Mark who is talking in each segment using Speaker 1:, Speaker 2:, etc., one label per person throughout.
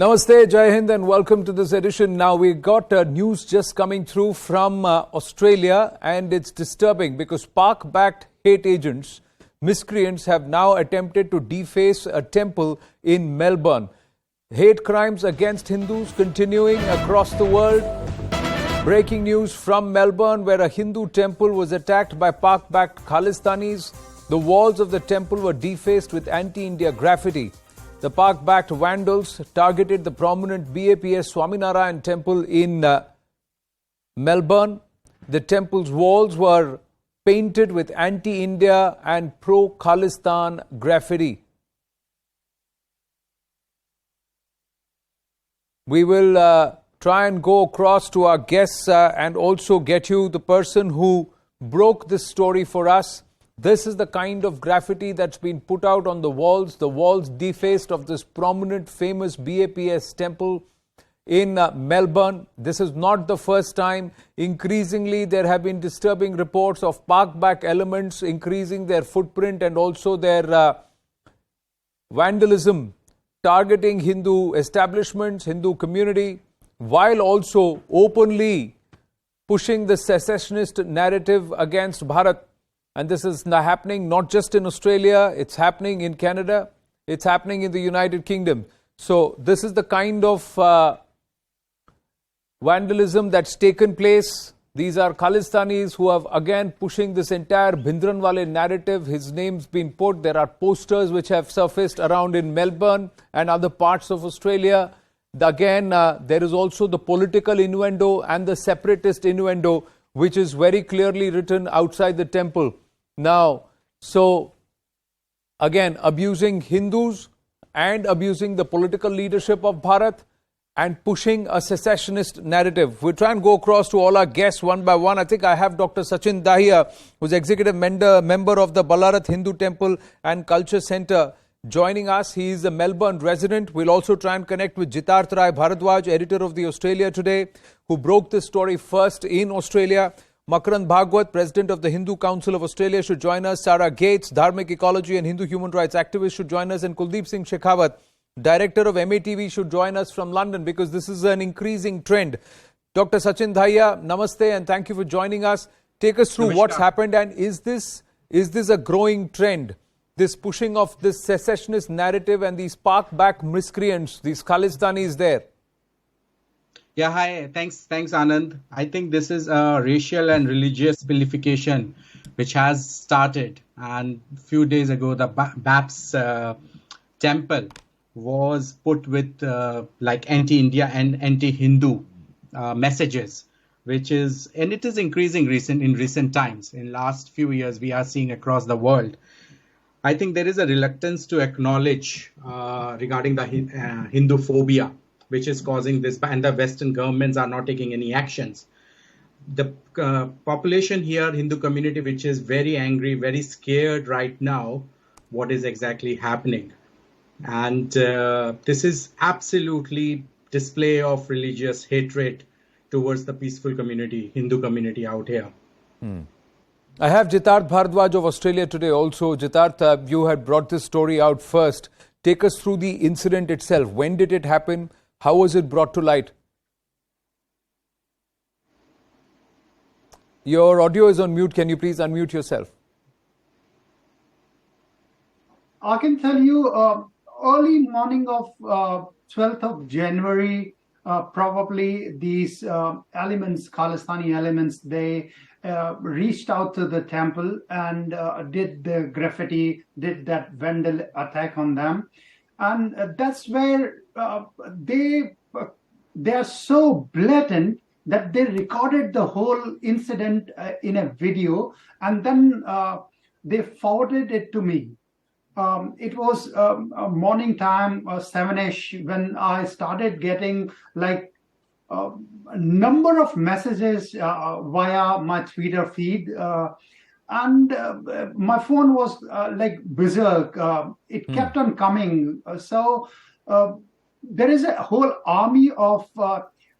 Speaker 1: Namaste, Jai Hind, and welcome to this edition. Now, we got news just coming through from Australia, and it's disturbing because Pak-backed hate agents, miscreants, have now attempted to deface a temple in Melbourne. Hate crimes against Hindus continuing across the world. Breaking news from Melbourne, where a Hindu temple was attacked by Pak-backed Khalistanis. The walls of the temple were defaced with anti-India graffiti. The Pak-backed vandals targeted the prominent BAPS Swaminarayan Temple in Melbourne. The temple's walls were painted with anti-India and pro-Khalistan graffiti. We will try and go across to our guests and also get you the person who broke this story for us. This is the kind of graffiti that's been put out on the walls defaced of this prominent, famous BAPS temple in Melbourne. This is not the first time. Increasingly, there have been disturbing reports of Pak-backed elements increasing their footprint and also their vandalism, targeting Hindu establishments, Hindu community, while also openly pushing the secessionist narrative against Bharat. And this is happening not just in Australia, it's happening in Canada, it's happening in the United Kingdom. So this is the kind of vandalism that's taken place. These are Khalistanis who have again pushing this entire Bhindranwale narrative. His name's been put. There are posters which have surfaced around in Melbourne and other parts of Australia. Again, there is also the political innuendo and the separatist innuendo, which is very clearly written outside the temple. Now, so again, abusing Hindus and abusing the political leadership of Bharat and pushing a secessionist narrative. We'll try and go across to all our guests one by one. I think I have Dr. Sachin Dahiya, who's executive member of the Ballarat Hindu Temple and Culture Centre, joining us. He is a Melbourne resident. We'll also try and connect with Jitarth Rai Bharadwaj, editor of the Australia Today, who broke this story first in Australia. Makarand Bhagwat, president of the Hindu Council of Australia, should join us. Sarah Gates, Dharmic Ecology and Hindu human rights activist, should join us. And Kuldeep Singh Shekhawat, director of MATV, should join us from London, because this is an increasing trend. Dr. Sachin Dahiya, namaste, and thank you for joining us. Take us through what's happened, and is this a growing trend? This pushing of this secessionist narrative and these Pak-backed miscreants, these Khalistanis there?
Speaker 2: Yeah, hi. Thanks, Anand. I think this is a racial and religious vilification which has started. And a few days ago, the BAPS temple was put with like anti-India and anti-Hindu messages, and it is increasing in recent times. In last few years, we are seeing across the world. I think there is a reluctance to acknowledge regarding the Hindu phobia, which is causing this, and the Western governments are not taking any actions. The population here, Hindu community, which is very angry, very scared right now, what is exactly happening. And this is absolutely display of religious hatred towards the peaceful community, Hindu community out here.
Speaker 1: I have Jitarth Bharadwaj of Australia Today also. Jitarth, you had brought this story out first. Take us through the incident itself. When did it happen? How was it brought to light? Your audio is on mute. Can you please unmute yourself?
Speaker 3: I can tell you early morning of 12th of January, probably these elements, Khalistani elements, they reached out to the temple and did the graffiti, did that vandal attack on them. And that's where they are so blatant that they recorded the whole incident in a video, and then they forwarded it to me. It was morning time, 7ish, when I started getting like a number of messages via my Twitter feed. And my phone was like berserk. It kept on coming. So there is a whole army of,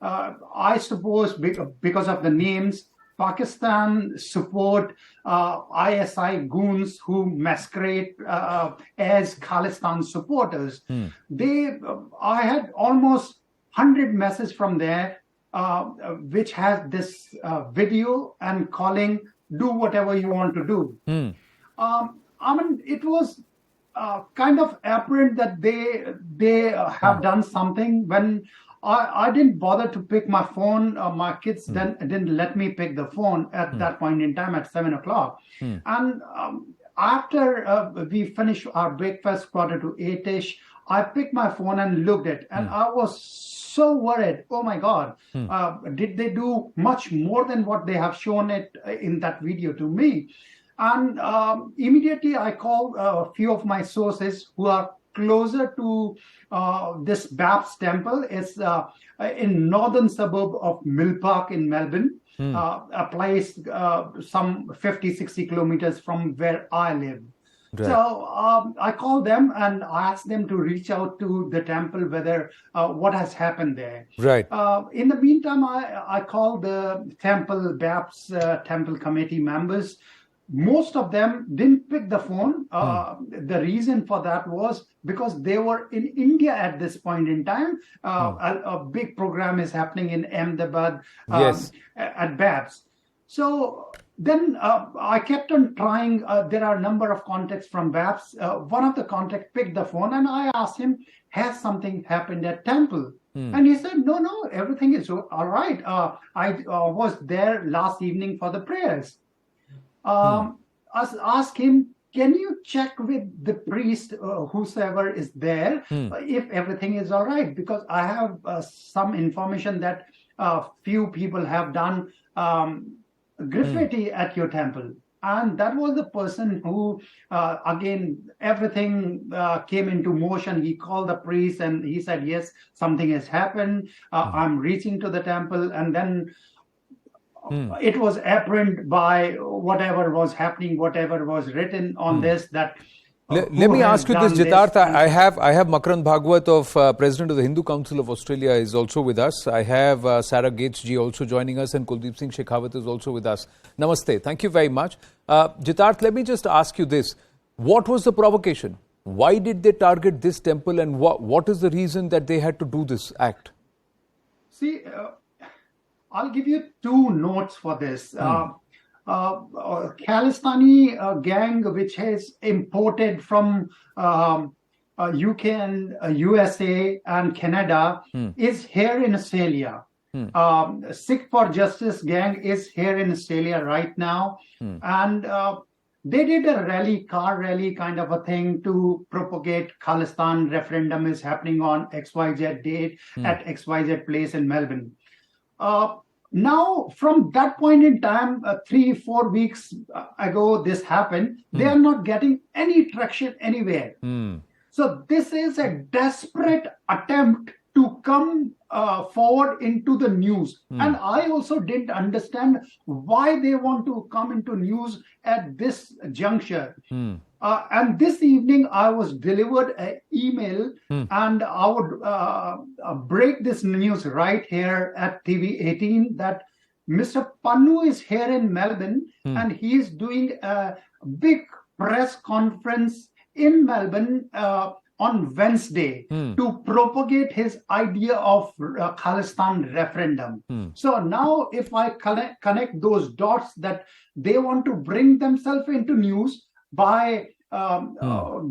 Speaker 3: I suppose, because of the names, Pakistan support ISI goons who masquerade as Khalistan supporters. I had almost 100 messages from there, which has this video and calling, do whatever you want to do. I mean, it was kind of apparent that they have done something. When I didn't bother to pick my phone, my kids then didn't let me pick the phone at that point in time at 7 o'clock. And after we finished our breakfast, 7:45, I picked my phone and looked at it, and I was so worried. Oh my God, did they do much more than what they have shown it in that video to me? And immediately I called a few of my sources who are closer to this BAPS temple. It's in northern suburb of Mill Park in Melbourne, a place some 50-60 kilometers from where I live. Right. So I called them and asked them to reach out to the temple, whether what has happened there. Right. In the meantime, I called the temple BAPS temple committee members. Most of them didn't pick the phone. The reason for that was because they were in India at this point in time. A big program is happening in Ahmedabad at BAPS. So then I kept on trying. There are a number of contacts from BAPS. One of the contacts picked the phone and I asked him, has something happened at temple? And he said, no, everything is all right. I was there last evening for the prayers. I asked him, can you check with the priest, whosoever is there, if everything is all right? Because I have some information that few people have done graffiti at your temple. And that was the person who, again, everything came into motion. He called the priest and he said, yes, something has happened. I'm reaching to the temple. And then it was apparent by whatever was happening, whatever was written on this, that
Speaker 1: let me ask you this, Jitarth. I have Makarand Bhagwat of President of the Hindu Council of Australia is also with us. I have Sarah Gates ji also joining us, and Kuldeep Singh Shekhawat is also with us. Namaste. Thank you very much. Jitarth, let me just ask you this. What was the provocation? Why did they target this temple, and what is the reason that they had to do this act?
Speaker 3: See, I'll give you two notes for this. Khalistani gang, which has imported from UK and USA and Canada, is here in Australia. Sikh for Justice gang is here in Australia right now. And they did a car rally kind of a thing to propagate Khalistan referendum is happening on XYZ date at XYZ place in Melbourne. Now, from that point in time, 3-4 weeks ago, this happened. They are not getting any traction anywhere. So this is a desperate attempt to come forward into the news. And I also didn't understand why they want to come into news at this juncture. And this evening, I was delivered an email, and I would break this news right here at TV18 that Mr. Pannu is here in Melbourne, and he is doing a big press conference in Melbourne on Wednesday to propagate his idea of Khalistan referendum. So now if I connect those dots that they want to bring themselves into news by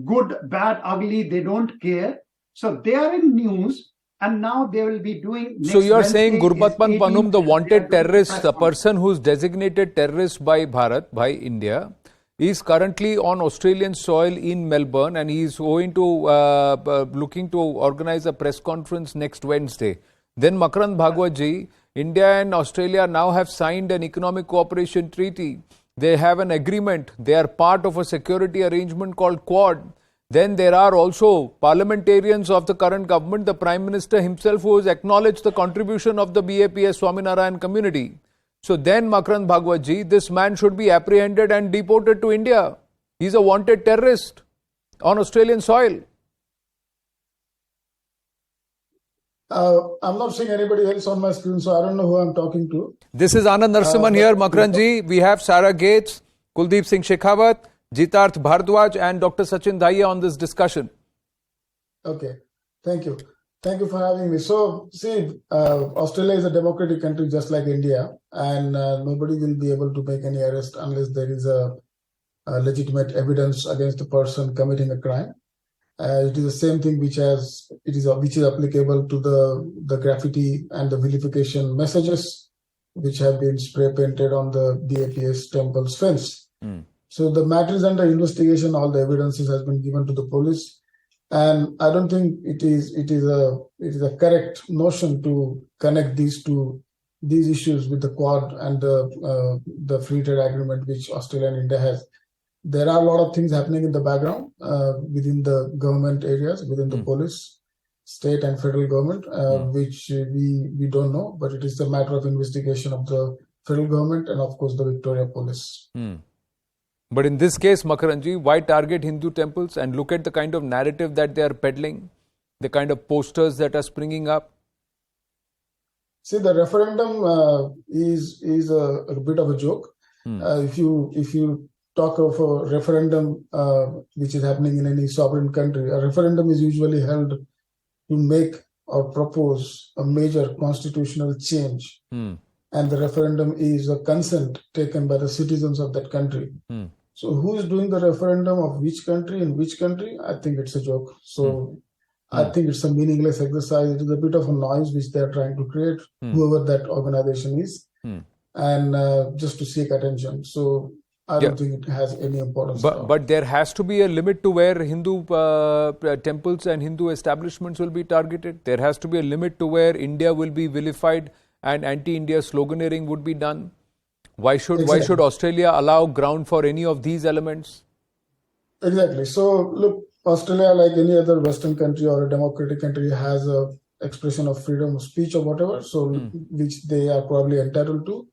Speaker 3: good, bad, ugly, they don't care. So they are in news, and now they will be doing.
Speaker 1: So you are saying Gurbatman Panum, the wanted terrorist, the person who is designated terrorist by Bharat, by India, is currently on Australian soil in Melbourne, and he is going to looking to organize a press conference next Wednesday. Then Makarand Bhagwat ji, India and Australia now have signed an economic cooperation treaty. They have an agreement. They are part of a security arrangement called Quad. Then there are also parliamentarians of the current government, the Prime Minister himself, who has acknowledged the contribution of the BAPS Swaminarayan community. So then, Makarand Bhagwat ji, this man should be apprehended and deported to India. He's a wanted terrorist on Australian soil.
Speaker 4: I'm not seeing anybody else on my screen, so I don't know who I'm talking to.
Speaker 1: This is Anand Narasimhan here, Makranji. We have Sarah Gates, Kuldeep Singh Shekhawat, Jitarth Bhardwaj and Dr. Sachin Dahiya on this discussion.
Speaker 4: Okay, thank you. Thank you for having me. So, see, Australia is a democratic country just like India, and nobody will be able to make any arrest unless there is a legitimate evidence against the person committing a crime. It is the same thing which is applicable to the graffiti and the vilification messages which have been spray painted on the BAPS Temple's fence. So the matter is under investigation. All the evidences has been given to the police, and I don't think it is a correct notion to connect these issues with the Quad and the free trade agreement which Australia and India has. There are a lot of things happening in the background within the government areas, within the police, state and federal government, which we don't know, but it is a matter of investigation of the federal government and of course the Victoria Police.
Speaker 1: But in this case, Makaranji, why target Hindu temples and look at the kind of narrative that they are peddling, the kind of posters that are springing up?
Speaker 4: See, the referendum is a bit of a joke. If you talk of a referendum which is happening in any sovereign country, a referendum is usually held to make or propose a major constitutional change. And the referendum is a consent taken by the citizens of that country. So who is doing the referendum of which country in which country? I think it's a joke. So I think it's a meaningless exercise. It is a bit of a noise which they're trying to create, whoever that organization is, and just to seek attention. So I don't think it has any importance.
Speaker 1: But there has to be a limit to where Hindu temples and Hindu establishments will be targeted. There has to be a limit to where India will be vilified and anti-India sloganeering would be done. Why should Australia allow ground for any of these elements?
Speaker 4: Exactly. So look, Australia, like any other Western country or a democratic country, has a expression of freedom of speech or whatever, so which they are probably entitled to.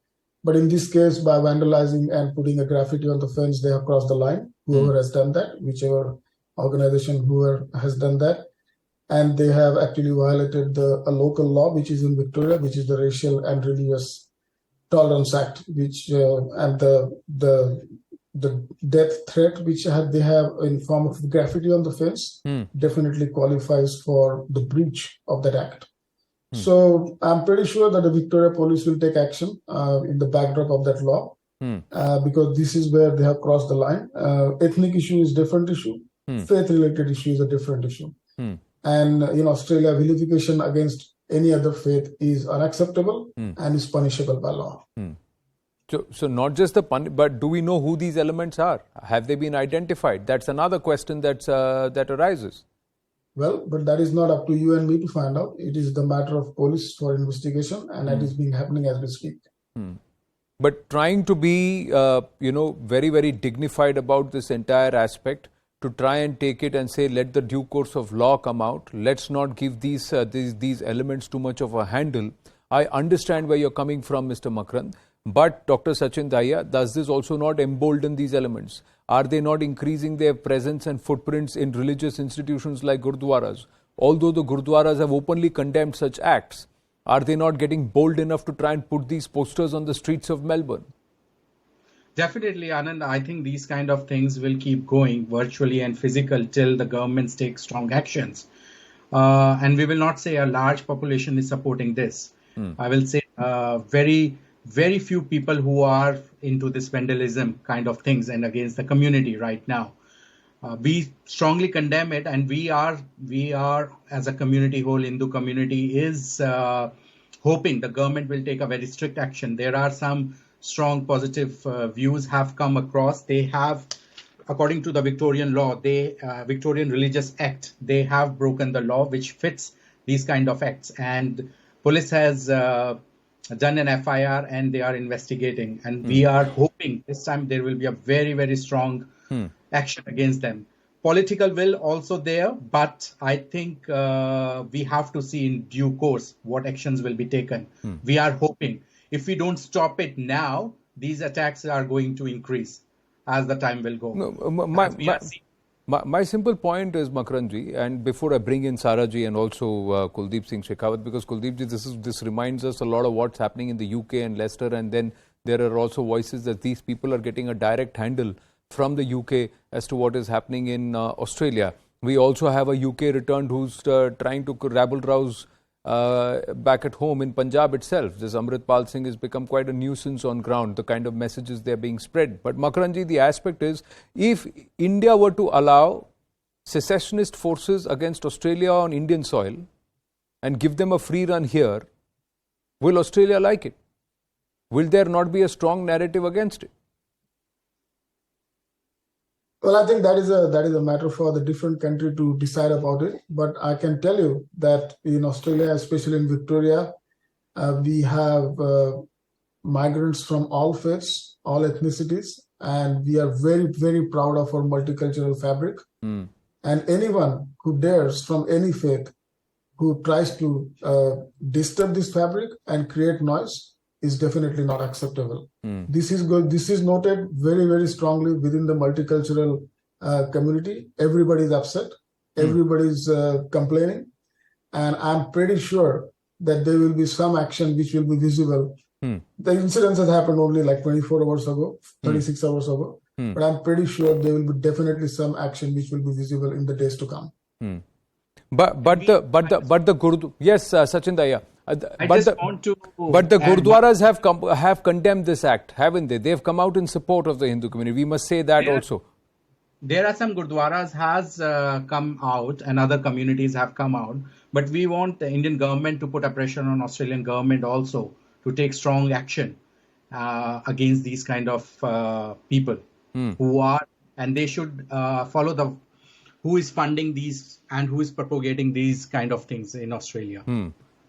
Speaker 4: But in this case, by vandalizing and putting a graffiti on the fence, they have crossed the line. Whoever has done that, whichever organization, whoever has done that, and they have actually violated a local law, which is in Victoria, which is the Racial and Religious Tolerance Act, which and the death threat which they have in form of graffiti on the fence definitely qualifies for the breach of that act. So I'm pretty sure that the Victoria Police will take action in the backdrop of that law because this is where they have crossed the line. Ethnic issue is a different issue. Faith-related issue is a different issue. And in Australia, vilification against any other faith is unacceptable and is punishable by law.
Speaker 1: So not just but do we know who these elements are? Have they been identified? That's another question that arises.
Speaker 4: Well, but that is not up to you and me to find out. It is the matter of police for investigation, and that is being happening as we speak.
Speaker 1: But trying to be, very, very dignified about this entire aspect, to try and take it and say, let the due course of law come out. Let's not give these elements too much of a handle. I understand where you're coming from, Mr. Makran. But Dr. Sachin Dahiya, does this also not embolden these elements? Are they not increasing their presence and footprints in religious institutions like Gurdwaras? Although the Gurdwaras have openly condemned such acts, are they not getting bold enough to try and put these posters on the streets of Melbourne?
Speaker 2: Definitely, Anand. I think these kind of things will keep going virtually and physical till the governments take strong actions. And we will not say a large population is supporting this. I will say very few people who are into this vandalism kind of things and against the community right now. We strongly condemn it, and we are as a community, whole Hindu community is hoping the government will take a very strict action. There are some strong positive views have come across. They have, according to the Victorian law, Victorian Religious Act, they have broken the law which fits these kind of acts, and police has done an FIR and they are investigating, and we are hoping this time there will be a very, very strong action against them. Political will also there, but I think we have to see in due course what actions will be taken. We are hoping if we don't stop it now, these attacks are going to increase as the time will go.
Speaker 1: My simple point is, Makaranji, and before I bring in Saraji and also Kuldeep Singh Shekhawat, because Kuldeepji, this reminds us a lot of what's happening in the UK and Leicester, and then there are also voices that these people are getting a direct handle from the UK as to what is happening in Australia. We also have a UK returned who's trying to rabble-rouse back at home in Punjab itself. This Amritpal Singh has become quite a nuisance on ground, the kind of messages they're being spread. But Makaranji, the aspect is, if India were to allow secessionist forces against Australia on Indian soil and give them a free run here, will Australia like it? Will there not be a strong narrative against it?
Speaker 4: Well, I think that is a matter for the different country to decide about it. But I can tell you that in Australia, especially in Victoria, we have migrants from all faiths, all ethnicities, and we are very, very proud of our multicultural fabric. And anyone who dares from any faith who tries to disturb this fabric and create noise is definitely not acceptable. This is good. This is noted very, very strongly within the multicultural community. Everybody is upset. Everybody is complaining. And I'm pretty sure that there will be some action which will be visible. The incidents has happened only like 24 hours ago, 36 hours ago. But I'm pretty sure there will be definitely some action which will be visible in the days to come.
Speaker 1: But the Gurudwara, yes, Sachin Daya. But the Gurudwaras have condemned this act, haven't they? They've come out in support of the Hindu community. We must say that also.
Speaker 2: There are some Gurudwaras has come out and other communities have come out. But we want the Indian government to put a pressure on Australian government also to take strong action against these kind of people who are, and they should follow who is funding these and who is propagating these kind of things in Australia.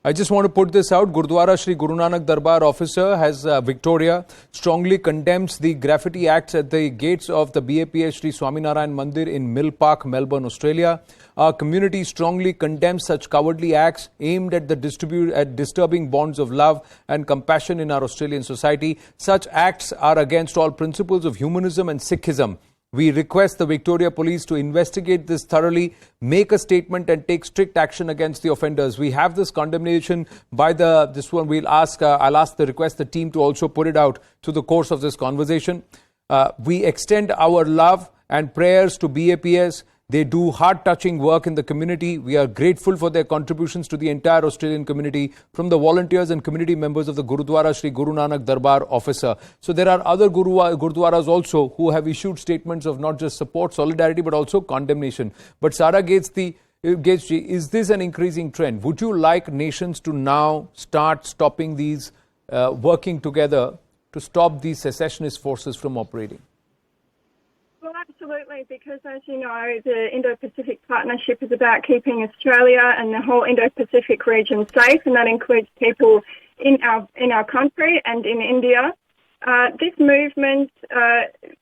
Speaker 1: I just want to put this out. Gurudwara Sri Guru Nanak Darbar officer has Victoria strongly condemns the graffiti acts at the gates of the BAPS Sri Swaminarayan Mandir in Mill Park, Melbourne, Australia. Our community strongly condemns such cowardly acts aimed at disturbing bonds of love and compassion in our Australian society. Such acts are against all principles of humanism and Sikhism. We request the Victoria Police to investigate this thoroughly, make a statement and take strict action against the offenders. We have this condemnation by this one. I'll request the team to also put it out through the course of this conversation. We extend our love and prayers to BAPS. They do heart-touching work in the community. We are grateful for their contributions to the entire Australian community from the volunteers and community members of the Gurudwara Sri Guru Nanak Darbar officer. So there are other Gurudwaras also who have issued statements of not just support, solidarity, but also condemnation. But Sara Gatesji, is this an increasing trend? Would you like nations to now start stopping these, working together to stop these secessionist forces from operating?
Speaker 5: Well, absolutely, because as you know, the Indo-Pacific Partnership is about keeping Australia and the whole Indo-Pacific region safe, and that includes people in our country and in India. This movement,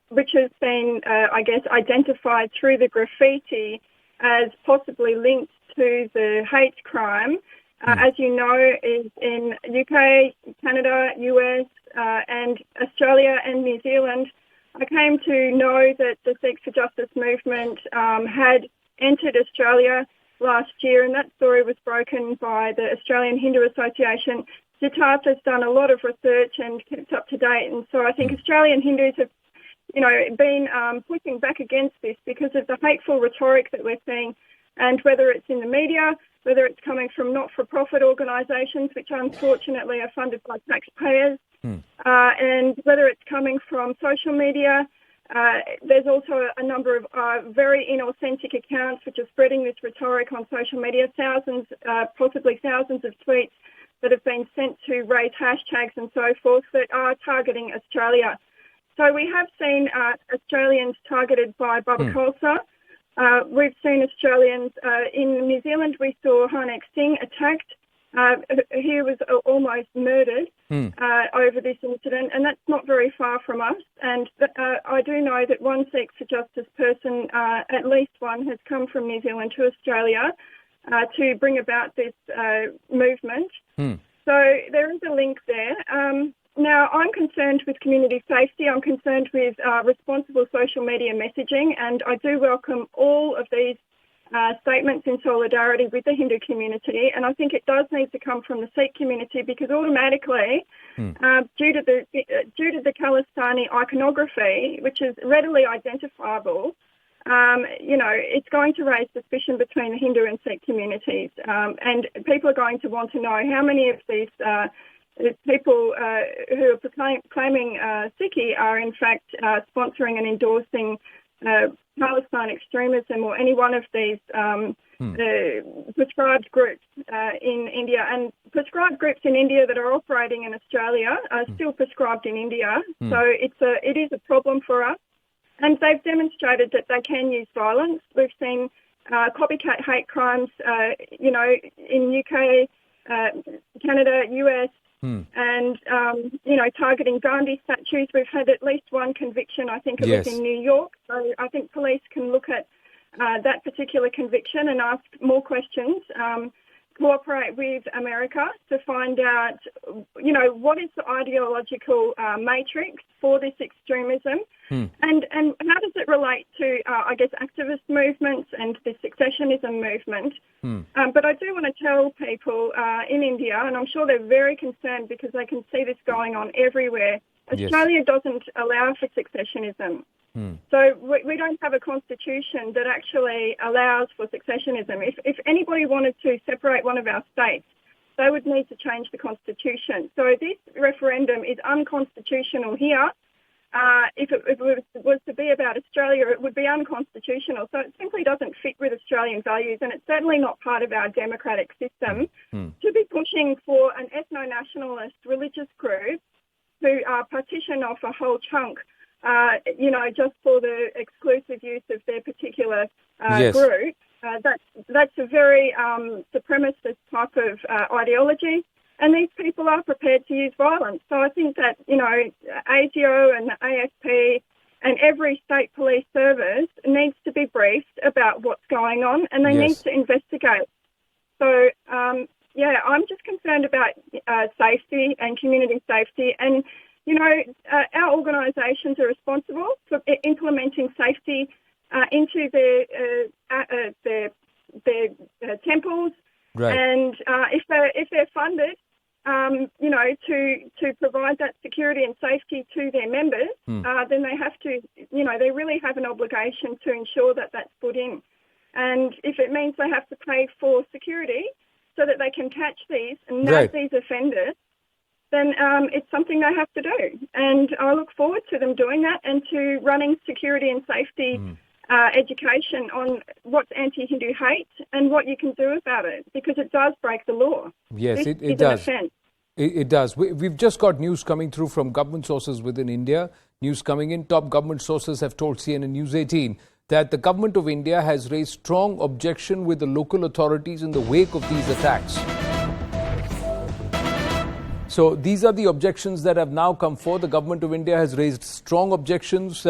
Speaker 5: which has been, identified through the graffiti as possibly linked to the hate crime, as you know, is in UK, Canada, US, and Australia and New Zealand. I came to know that the Seek for Justice movement had entered Australia last year, and that story was broken by the Australian Hindu Association. Siddharth has done a lot of research and kept up to date, and so I think Australian Hindus have, been pushing back against this because of the hateful rhetoric that we're seeing, and whether it's in the media, whether it's coming from not-for-profit organisations, which unfortunately are funded by taxpayers, and whether it's coming from social media. There's also a number of very inauthentic accounts which are spreading this rhetoric on social media, possibly thousands of tweets that have been sent to raise hashtags and so forth that are targeting Australia. So we have seen Australians targeted by Baba Khalsa. We've seen Australians in New Zealand. We saw Harneck Singh attacked. He was almost murdered over this incident, and that's not very far from us. And I do know that one Seek for Justice person, at least one, has come from New Zealand to Australia to bring about this movement. So there is a link there. Now, I'm concerned with community safety. I'm concerned with responsible social media messaging, and I do welcome all of these statements in solidarity with the Hindu community. And I think it does need to come from the Sikh community, because automatically, due to the Khalistani iconography, which is readily identifiable, it's going to raise suspicion between the Hindu and Sikh communities, and people are going to want to know how many of these people who are claiming Sikhi are in fact sponsoring and endorsing Palestine extremism or any one of these prescribed groups in India. And prescribed groups in India that are operating in Australia are still prescribed in India. So it is a problem for us. And they've demonstrated that they can use violence. We've seen copycat hate crimes, in UK, Canada, US, and, targeting Gandhi statues. We've had at least one conviction, I think it was in New York. So I think police can look at that particular conviction and ask more questions, cooperate with America to find out, what is the ideological matrix for this extremism, and how does it relate to, activist movements and the successionism movement. But I do want to tell people in India, and I'm sure they're very concerned because they can see this going on everywhere, Australia doesn't allow for successionism. So we don't have a constitution that actually allows for successionism. If anybody wanted to separate one of our states, they would need to change the constitution. So this referendum is unconstitutional here. If it was to be about Australia, it would be unconstitutional. So it simply doesn't fit with Australian values, and it's certainly not part of our democratic system to be pushing for an ethno-nationalist religious group who partition off a whole chunk, just for the exclusive use of their particular group. That's a very supremacist type of ideology, and these people are prepared to use violence. So I think that, ASIO and the ASP and every state police service needs to be briefed about what's going on, and they need to investigate. So, I'm just concerned about safety and community safety, and our organisations are responsible for implementing safety into their temples, and if they're funded, to provide that security and safety to their members, then they have to, they really have an obligation to ensure that that's put in. And if it means they have to pay for security so that they can catch these and nab these offenders, then it's something they have to do. And I look forward to them doing that and to running security and safety education on what's anti-Hindu hate and what you can do about it, because it does break the law.
Speaker 1: Yes,
Speaker 5: this
Speaker 1: it does. It does. We've just got news coming through from government sources within India. News coming in. Top government sources have told CNN News 18 that the government of India has raised strong objection with the local authorities in the wake of these attacks. So these are the objections that have now come forth. The government of India has raised strong objections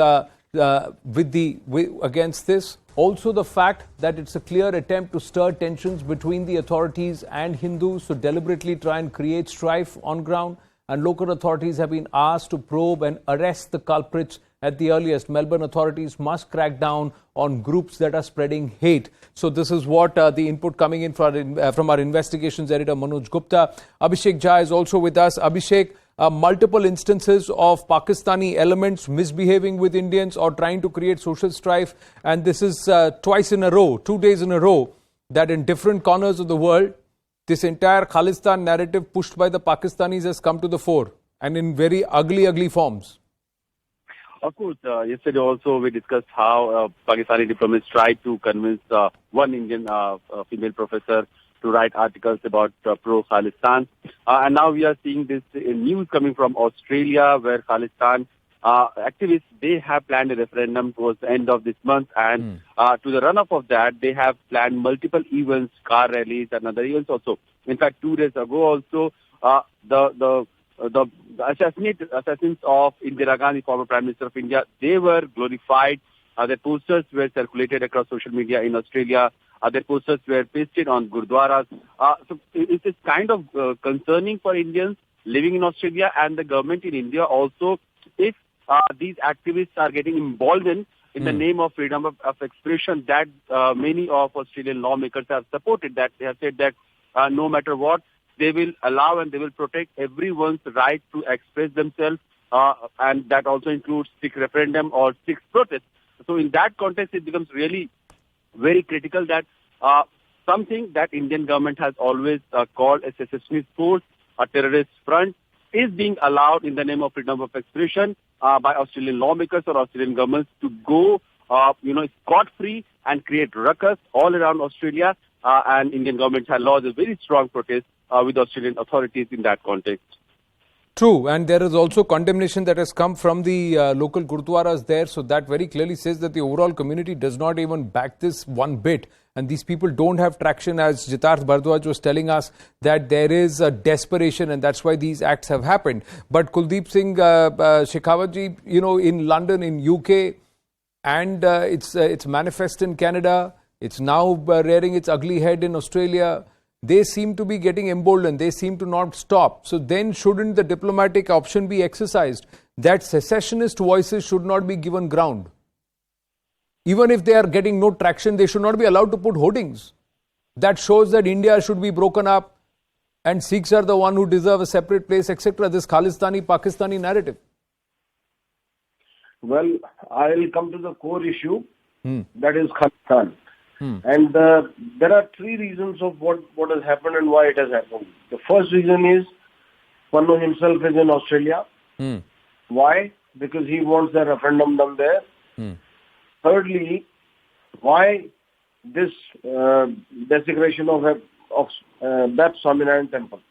Speaker 1: against this. Also the fact that it's a clear attempt to stir tensions between the authorities and Hindus to deliberately try and create strife on ground. And local authorities have been asked to probe and arrest the culprits at the earliest. Melbourne authorities must crack down on groups that are spreading hate. So this is what the input coming in from our investigations editor Manoj Gupta. Abhishek Jha is also with us. Abhishek, multiple instances of Pakistani elements misbehaving with Indians or trying to create social strife. And this is twice in a row, 2 days in a row, that in different corners of the world, this entire Khalistan narrative pushed by the Pakistanis has come to the fore, and in very ugly forms.
Speaker 6: Of course, yesterday also we discussed how Pakistani diplomats tried to convince one Indian female professor to write articles about pro-Khalistan. And now we are seeing this news coming from Australia, where Khalistan activists, they have planned a referendum towards the end of this month. And to the run-up of that, they have planned multiple events, car rallies and other events also. In fact, 2 days ago also, the assassins of Indira Gandhi, former Prime Minister of India, they were glorified. Their posters were circulated across social media in Australia. Their posters were pasted on gurdwaras. So it is kind of concerning for Indians living in Australia and the government in India also, if these activists are getting emboldened in the name of freedom of expression, that many of Australian lawmakers have supported that. They have said that no matter what, they will allow and they will protect everyone's right to express themselves, and that also includes Sikh referendum or Sikh protest. So in that context, it becomes really very critical that something that Indian government has always called a secessionist force, a terrorist front, is being allowed in the name of freedom of expression by Australian lawmakers or Australian governments to go, scot-free and create ruckus all around Australia. And Indian government has lodged a very strong protest with Australian authorities in that context.
Speaker 1: True, and there is also condemnation that has come from the local gurdwaras there. So that very clearly says that the overall community does not even back this one bit. And these people don't have traction, as Jitarth Bhardwaj was telling us, that there is a desperation and that's why these acts have happened. But Kuldeep Singh Shekhawat, in London, in UK, and it's manifest in Canada, it's now rearing its ugly head in Australia. They seem to be getting emboldened. They seem to not stop. So then shouldn't the diplomatic option be exercised that secessionist voices should not be given ground? Even if they are getting no traction, they should not be allowed to put hoardings. That shows that India should be broken up and Sikhs are the one who deserve a separate place, etc. This Khalistani, Pakistani narrative.
Speaker 7: Well, I'll come to the core issue. That is Khalistan. And there are three reasons of what has happened and why it has happened. The first reason is Pannu himself is in Australia. Why? Because he wants the referendum done there. Thirdly, why this desecration of BAPS Swaminarayan Temple?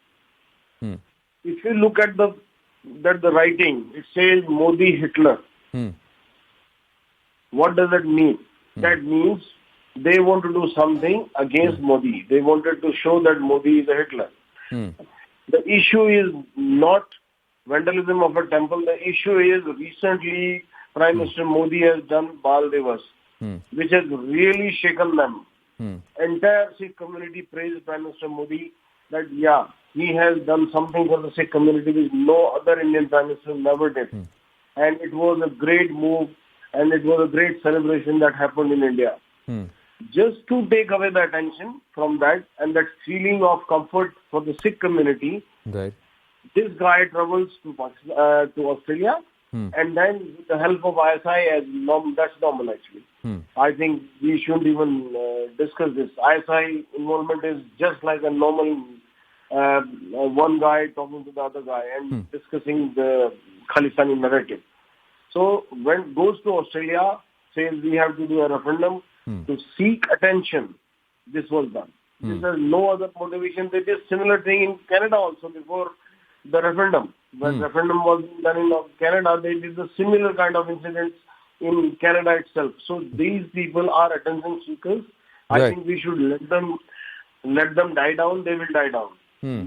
Speaker 7: If you look at the writing, it says Modi Hitler. What does that mean? That means they want to do something against Modi. They wanted to show that Modi is a Hitler. The issue is not vandalism of a temple. The issue is recently Prime Minister Modi has done Bal Divas, which has really shaken them. Entire Sikh community praised Prime Minister Modi that, he has done something for the Sikh community which no other Indian Prime Minister never did. And it was a great move and it was a great celebration that happened in India. Just to take away the attention from that and that feeling of comfort for the Sikh community, this guy travels to Australia and then with the help of ISI, that's normal actually. I think we shouldn't even discuss this. ISI involvement is just like a normal one guy talking to the other guy and discussing the Khalistani narrative. So when it goes to Australia, says we have to do a referendum to seek attention, this was done. This has no other motivation. They did similar thing in Canada also before the referendum. When referendum was done in Canada, they did the similar kind of incidents in Canada itself. So these people are attention seekers. I think we should let them die down. They will die down.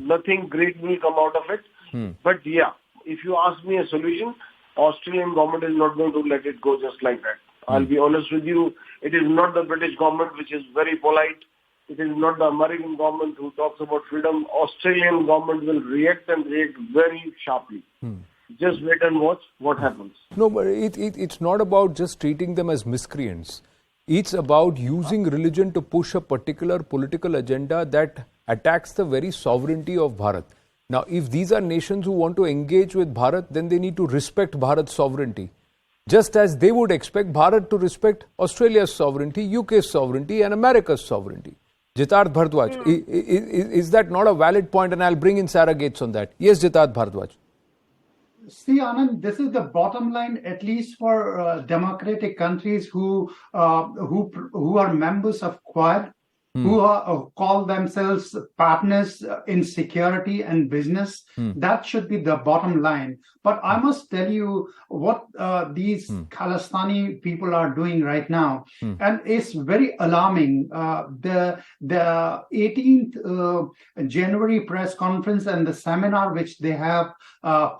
Speaker 7: Nothing great will come out of it. But if you ask me a solution, Australian government is not going to let it go just like that. I'll be honest with you. It is not the British government which is very polite. It is not the American government who talks about freedom. Australian government will react and react very sharply. Just wait and watch what happens.
Speaker 1: No, but it's not about just treating them as miscreants. It's about using religion to push a particular political agenda that attacks the very sovereignty of Bharat. Now, if these are nations who want to engage with Bharat, then they need to respect Bharat's sovereignty. Just as they would expect Bharat to respect Australia's sovereignty, UK's sovereignty and America's sovereignty. Jitarth Bhardwaj, is that not a valid point? And I'll bring in Sarah Gates on that. Yes, Jitarth Bhardwaj.
Speaker 3: See, Anand, this is the bottom line, at least for democratic countries who are members of Quad, who call themselves partners in security and business. That should be the bottom line. But I must tell you what these Khalistani people are doing right now, and it's very alarming. The 18th January press conference and the seminar which they have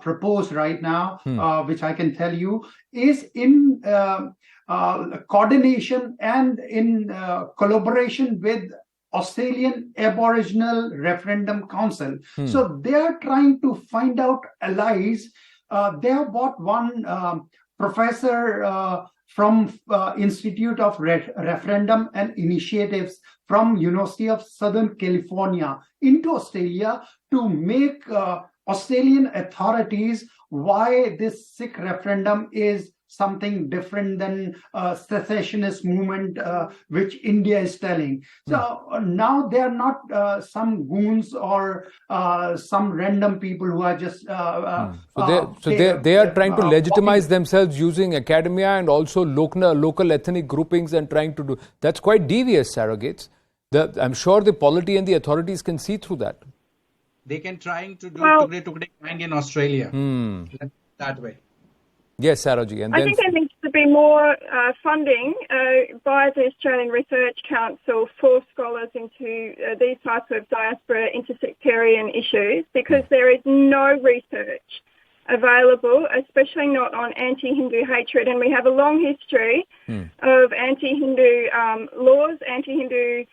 Speaker 3: proposed right now, which I can tell you, is in coordination and in collaboration with Australian Aboriginal Referendum Council. So they are trying to find out allies. They have bought one professor from Institute of Referendum and Initiatives from University of Southern California into Australia to make Australian authorities why this Sikh referendum is something different than secessionist movement which India is telling. So now they are not some goons or some random people who are just...
Speaker 1: They are trying to legitimize themselves using academia and also local ethnic groupings and trying to do... That's quite devious, surrogates. I'm sure the polity and the authorities can see through that.
Speaker 2: They can trying to do Tugde Gang in Australia. That way.
Speaker 1: Yes, Saroji. And
Speaker 5: I think there needs to be more funding by the Australian Research Council for scholars into these types of diaspora intersectarian issues, because there is no research available, especially not on anti-Hindu hatred. And we have a long history of anti-Hindu laws, anti-Hindu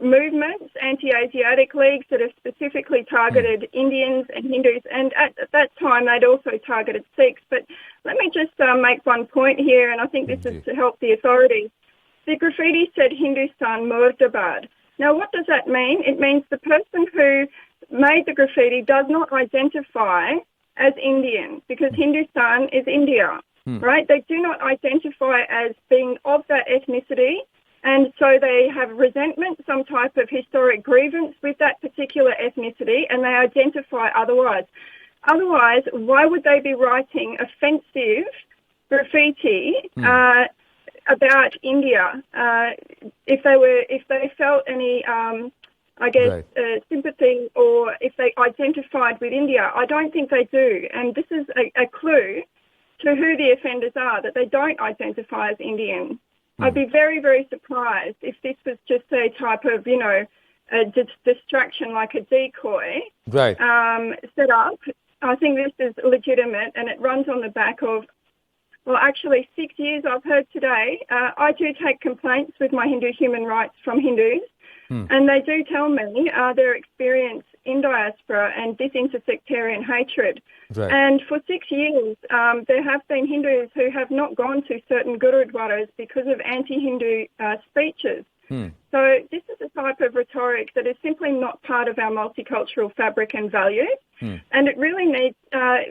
Speaker 5: movements, anti-Asiatic leagues that have specifically targeted Indians and Hindus, and at that time they'd also targeted Sikhs. But let me just make one point here, and I think this is to help the authorities. The graffiti said Hindustan Murdabad. Now what does that mean? It means the person who made the graffiti does not identify as Indian, because Hindustan is India, right? They do not identify as being of that ethnicity. And so they have resentment, some type of historic grievance with that particular ethnicity, and they identify otherwise. Otherwise, why would they be writing offensive graffiti about India if they felt any, sympathy, or if they identified with India? I don't think they do, and this is a clue to who the offenders are, that they don't identify as Indian. I'd be very, very surprised if this was just a type of, a distraction, like a decoy set up. I think this is legitimate, and it runs on the back of, well, actually 6 years I've heard today. I do take complaints with my Hindu human rights from Hindus, and they do tell me their experience in diaspora and this intersectarian hatred. Right. And for 6 years, there have been Hindus who have not gone to certain gurudwaras because of anti-Hindu speeches. So this is a type of rhetoric that is simply not part of our multicultural fabric and values. And it really needs,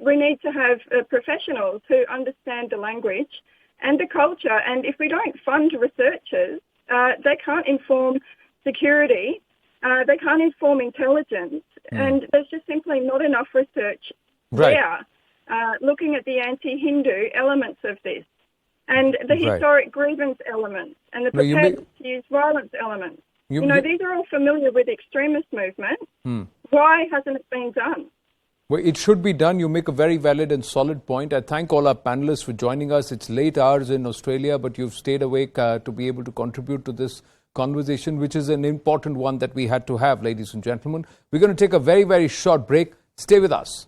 Speaker 5: we need to have professionals who understand the language and the culture. And if we don't fund researchers, they can't inform security, they can't inform intelligence, and there's just simply not enough research there looking at the anti-Hindu elements of this, and the historic grievance elements, and the preparedness to use violence elements. These are all familiar with extremist movement. Why hasn't it been done?
Speaker 1: Well, it should be done. You make a very valid and solid point. I thank all our panelists for joining us. It's late hours in Australia, but you've stayed awake to be able to contribute to this conversation, which is an important one that we had to have, ladies and gentlemen. We're going to take a very, very short break. Stay with us.